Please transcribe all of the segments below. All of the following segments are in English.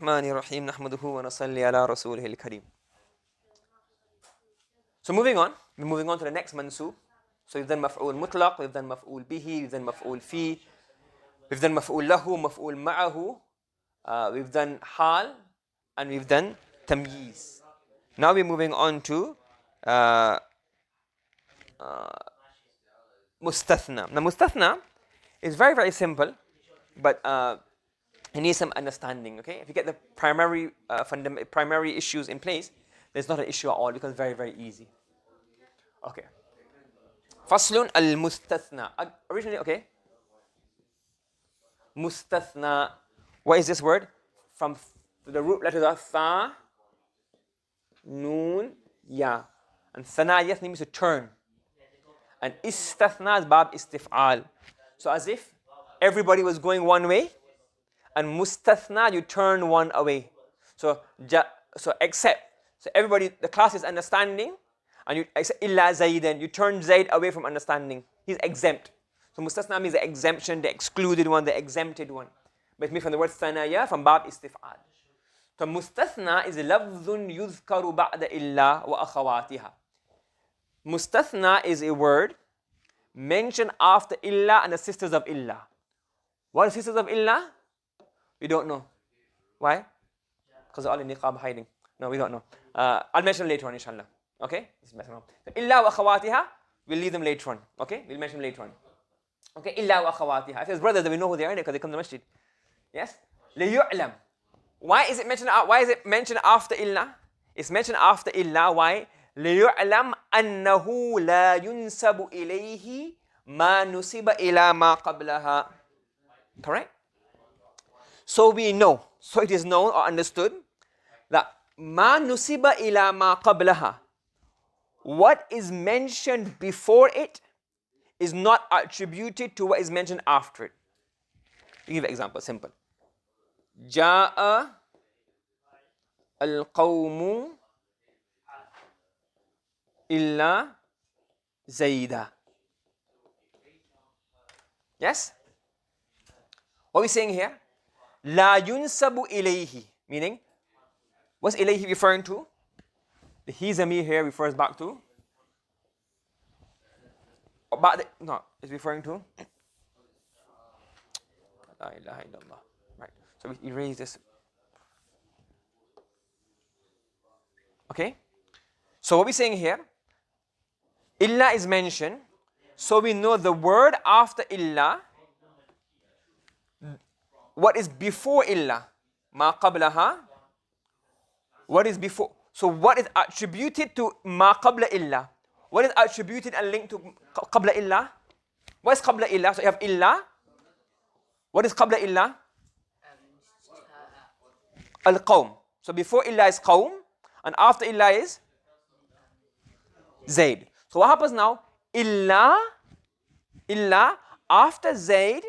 الرحمن الرحيم نحمده ونصلي على رسوله الكريم. So moving on, we're moving on to the next mansub. So we've done maf'ul mutlaq, we've done maf'ul bihi, we've done maf'ul fi, we've done maf'ul lahu, maf'ul ma'ahu, we've done hal, and we've done tamyiz. Now we're moving on to mustathna. Now mustathna is very, very simple, but it needs some understanding, okay? If you get the primary issues in place, there's not an issue at all. It becomes very, very easy. Okay. Faslun al-mustathna. Originally, okay. Mustathna. What is this word? From the root letters are tha, noon, ya. And thana yathni means to turn. And istathna is bab istif'al. So as if everybody was going one way, and mustathna, you turn one away. So except. So everybody, the class is understanding, and you except illa zaydan, you turn Zayd away from understanding. He's exempt. So mustathna means the exemption, the excluded one, the exempted one. But it's made from the word thanaya, from bab istif'al. So mustathna is lafdhun yuzkaru ba'da illa wa akhawatiha. Mustathna is a word mentioned after illa and the sisters of illa. What are the sisters of illa? We don't know. Why? Because they're all in niqab hiding. No, we don't know. I'll mention later on, inshallah. Okay? So, illa wa akhawatiha, we'll leave them later on. Okay? We'll mention them later on. Okay? Illa wa akhawatiha. If there's brothers, then we know who they are because they come to the masjid. Yes? لِيُعْلَمْ. Why is it mentioned after illa? It's mentioned after illa. Why? لِيُعْلَمْ أَنَّهُ لَا يُنْسَبُ إِلَيْهِ مَا نُسِبَ إِلَى مَا قَبْلَهَا. Correct? So we know, so it is known or understood that ma nusiba ila ma qablaha, what is mentioned before it is not attributed to what is mentioned after it. I'll give an example, simple. Ja'a al-qawmu illa Zayda. Yes? What are we saying here? La yunsabu ilayhi, meaning, what's ilayhi referring to? The he zamir here refers back to? It's referring to? La ilaha illallah. Right, so we erase this. Okay? So what we're saying here, illa is mentioned, so we know the word after illa, what is before illa? Ma qablaha. What is before? So what is attributed to ma qabla illa? What is attributed and linked to qabla illa? What is qabla illa? So you have illa. What is qabla illa? Al-qawm. So before illa is qawm, and after illa is Zayd. So what happens now? Illa after Zayd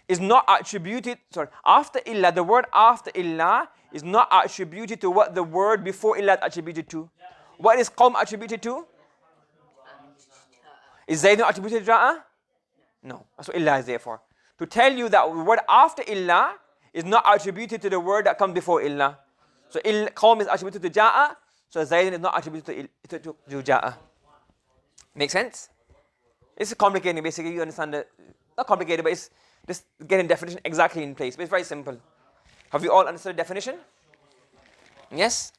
is not attributed, after illa, the word after illa is not attributed to what the word before illa is attributed to. What is qawm attributed to? Is Zayd not attributed to ja'a? No, that's what illa is there for. To tell you that the word after illa is not attributed to the word that comes before illa. So qawm is attributed to ja'a, so Zayd is not attributed to ja'a. Make sense? It's complicated basically, you understand the, not complicated, but it's just getting definition exactly in place. But it's very simple. Have you all understood the definition? Yes?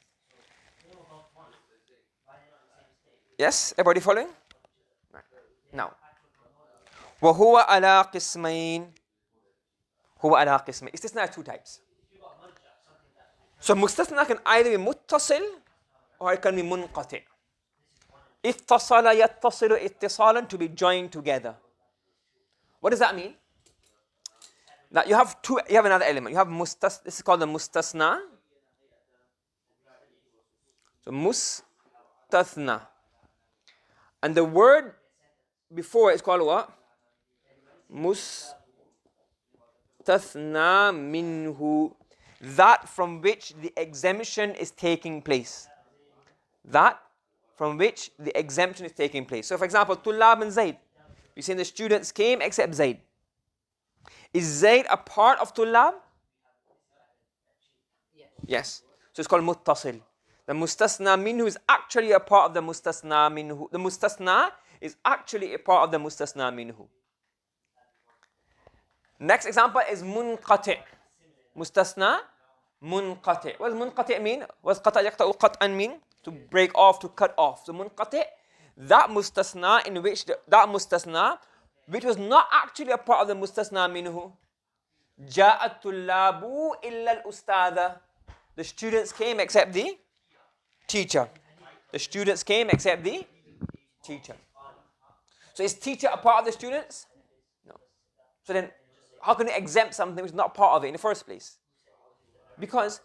Yes? Everybody following? Right. Now. وَهُوَ عَلَىٰ قِسْمَيْنِ. هُوَ عَلَىٰ قِسْمَيْنِ. Istisna has two types. So mustathna can either be muttasil or it can be munqati'. اتصل يتصل اتصالا, to be joined together. What does that mean? That you have another element. You have this is called the mustasna. So mustathna. And the word before is called what? Mustathna minhu. That from which the exemption is taking place. That from which the exemption is taking place. So for example, Tullab and Zayd. We say the students came except Zayd. Is Zayd a part of Tullab? Yes. So it's called muttasil. The mustasna minhu is actually a part of the mustasna minhu. The mustasna is actually a part of the mustasna minhu. Next example is munqati. Mustasna, munqati. What does munqati mean? What does qata yaqta'u qat'an mean? To break off, to cut off. So munqati, that mustasna in which that mustasna, which was not actually a part of the mustasna minhu. Ja'at tullabu illa al-ustada. The students came except the teacher. The students came except the teacher. So is teacher a part of the students? No. So then, how can you exempt something which is not part of it in the first place? Because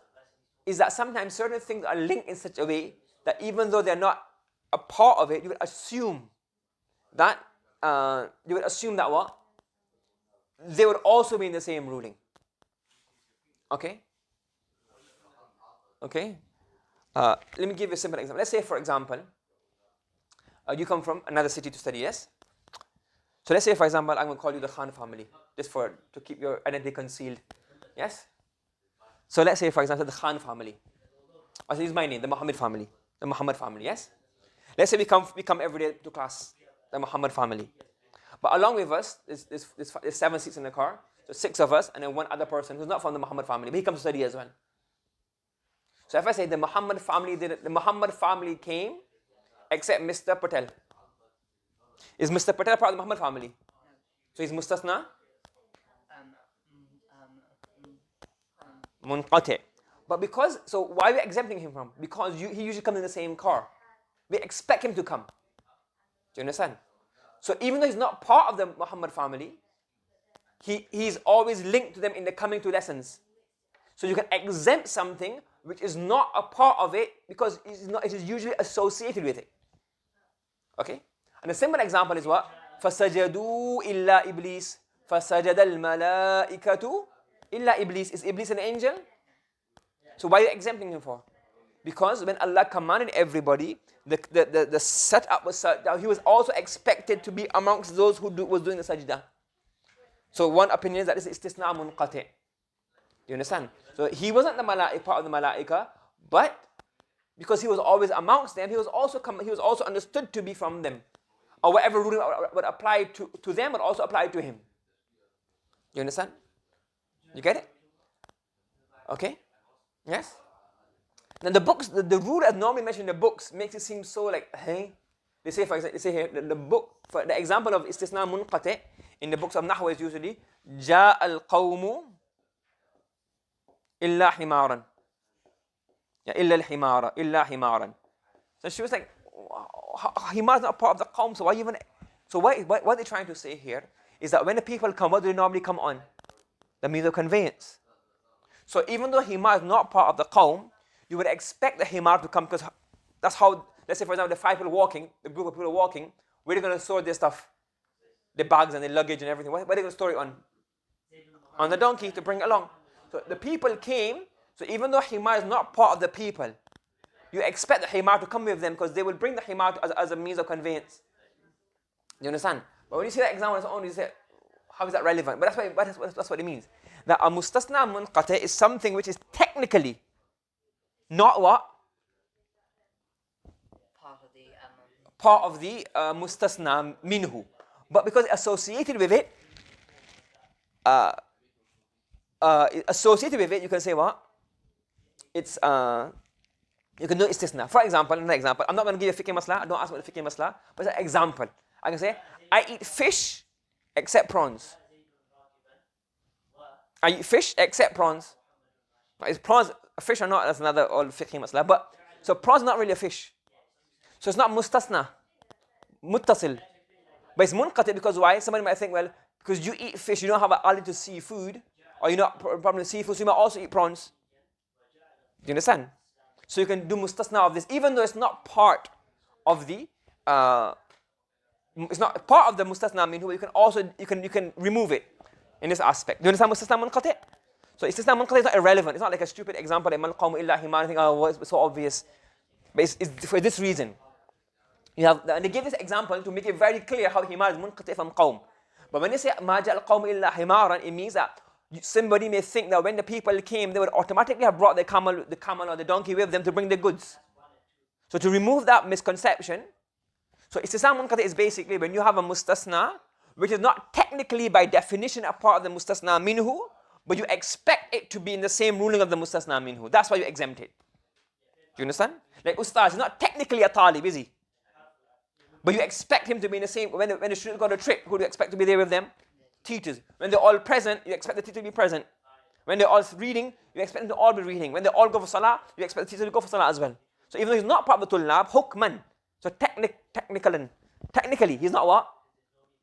is that sometimes certain things are linked in such a way that even though they're not a part of it, you would assume that what? They would also be in the same ruling. Okay? Okay? Let me give you a simple example. Let's say, for example, you come from another city to study, yes? So let's say, for example, I'm going to call you the Khan family, just to keep your identity concealed. Yes? So let's say, for example, the Khan family. I say, this is my name, the Muhammad family. The Muhammad family, yes? Let's say we come every day to class, the Muhammad family. But along with us, there's 7 seats in the car. So 6 of us, and then one other person who's not from the Muhammad family, but he comes to study as well. So if I say the Muhammad family came, except Mr. Patel. Is Mr. Patel part of the Muhammad family? So he's mustasna? Munqati. But so why are we exempting him from? Because he usually comes in the same car. We expect him to come. Do you understand? So even though he's not part of the Muhammad family, he's always linked to them in the coming to lessons. So you can exempt something which is not a part of it because it is usually associated with it. Okay? And a simple example is what? فَسَجَدُوا إِلَّا إِبْلِيسِ فَسَجَدَ الْمَلَائِكَةُ إِلَّا إِبْلِيسِ. Is Iblis an angel? So why are you exempting him for? Because when Allah commanded everybody, the setup was such that he was also expected to be amongst those who was doing the sajda. So one opinion is that this is istisna munqati. Do you understand? So he wasn't the part of the malaika, but because he was always amongst them, he was also understood to be from them. Or whatever ruling would apply to them would also apply to him. You understand? You get it? Okay? Yes? Now the books, the rule as normally mentioned in the books makes it seem so like, hey? They say, for example, here, the book, for the example of istisna munqati in the books of Nahw is usually جاء القوم إلا حمارا. إلا الحمار إلا حمارا. So she was like, Himar is not part of the qawm, so why even? So what they're trying to say here is that when the people come, what do they normally come on? The means of conveyance. So even though Himar is not part of the qawm, you would expect the Himar to come because that's how, let's say for example, the 5 people walking, the group of people walking, where are they going to store their stuff? Their bags and their luggage and everything. Where are they going to store it on? On the donkey to bring it along. So the people came, so even though Himar is not part of the people, you expect the Himar to come with them because they will bring the Himar as a means of conveyance. Do you understand? But when you see that example on its own, you say, how is that relevant? But that's what it means. That a mustasna munqati is something which is technically not what? Part of the mustasna minhu. But because associated with it, you can say what? It's you can do istisna. For example, another example. I'm not going to give you a fiqh masla. Don't ask what the fiqh masla. But it's an example. I can say, I eat fish except prawns. I eat fish except prawns. Now, is prawns a fish or not? That's another all fiqh masla. But so prawns not really a fish. So it's not mustasna. Muttasil. But it's munqati because why? Somebody might think, well, because you eat fish, you don't have an allergy to seafood, or you're not problem with seafood, so you might also eat prawns. Do you understand? So you can do mustasna of this, even though it's not part of the, it's not part of the mustasna minhu. You can remove it in this aspect. Do you understand mustasna munqati? So istisna munqati is not irrelevant. It's not like a stupid example like mal qawmu illa himar. Think, oh, it's so obvious. But it's for this reason. And they give this example to make it very clear how himar is munqati from qawm. But when they say ma ja'a al-qawmu illa himaran, it means that somebody may think that when the people came, they would automatically have brought the camel or the donkey with them to bring the goods. So to remove that misconception, so istisna munqati is basically when you have a mustasna, which is not technically by definition a part of the mustasna minhu, but you expect it to be in the same ruling of the mustasna minhu. That's why you exempt it. Do you understand? Like Ustaz is not technically a talib, is he? But you expect him to be in the same, when the students go on a trip, who do you expect to be there with them? Teachers. When they're all present, you expect the teacher to be present. When they're all reading, you expect them to all be reading. When they all go for salah, you expect the teacher to go for salah as well. So even though he's not part of the tullab, hukman. So technically, he's not what?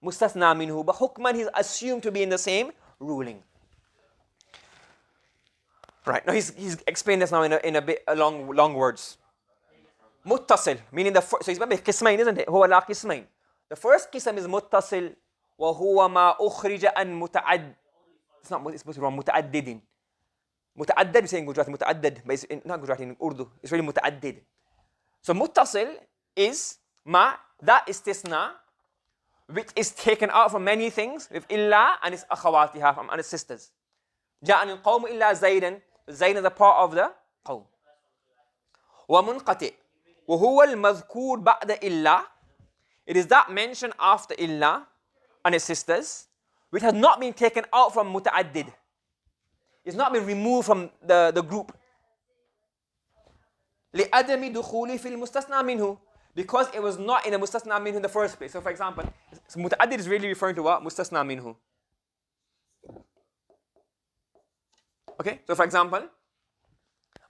Mustasna minhu. But hukman, he's assumed to be in the same ruling. Right, now he's explained this now in a bit long words. Mutasil, meaning so he's maybe qismain, isn't it? Huwa la qismain. The first qism is mutasil, wa huwa ma ukhrija an muta'add. It's supposed to be wrong, muta'addidin. Muta'addid, we say in Gujarati, muta'addid, but it's not Gujarati, in Urdu. It's really muta'addid. So mutasil is ma, that istisna, which is taken out from many things, with illa and its akhawatiha, and its sisters. Ja'an al-qawm illa zaydan. Zayn is a part of the qawm. Wa munqati. وهو المذكور بعد إلا. It is that mentioned after illa and its sisters, which has not been taken out from muta'addid. It's not been removed from the group. لعدم دخول في المستثنى منه, because it was not in the mustasna minhu in the first place. So for example, muta'addid is really referring to what? Mustasna minhu. Okay, so for example,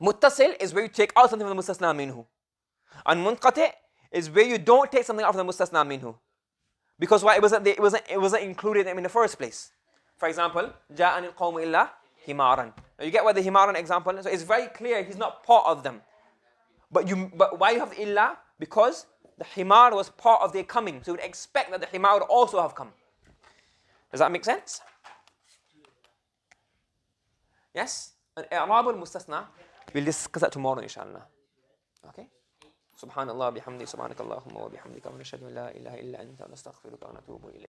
muttasil is where you take out something from the mustasna minhu. And munqati is where you don't take something out from the mustasna minhu. Because why? It wasn't included in the first place. For example, ja'ani al-qawmu illa himaran. Now you get what the himaran example is? So it's very clear he's not part of them. But why you have the illa? Because the himar was part of their coming. So you would expect that the himar would also have come. Does that make sense? Yes? And i'rab al-mustasna, we'll discuss that tomorrow inshallah. Okay? سبحان الله بحمده سبحانك اللهم وبحمدك ونشهد أن لا إله إلا أنت نستغفرك ونتوب إليك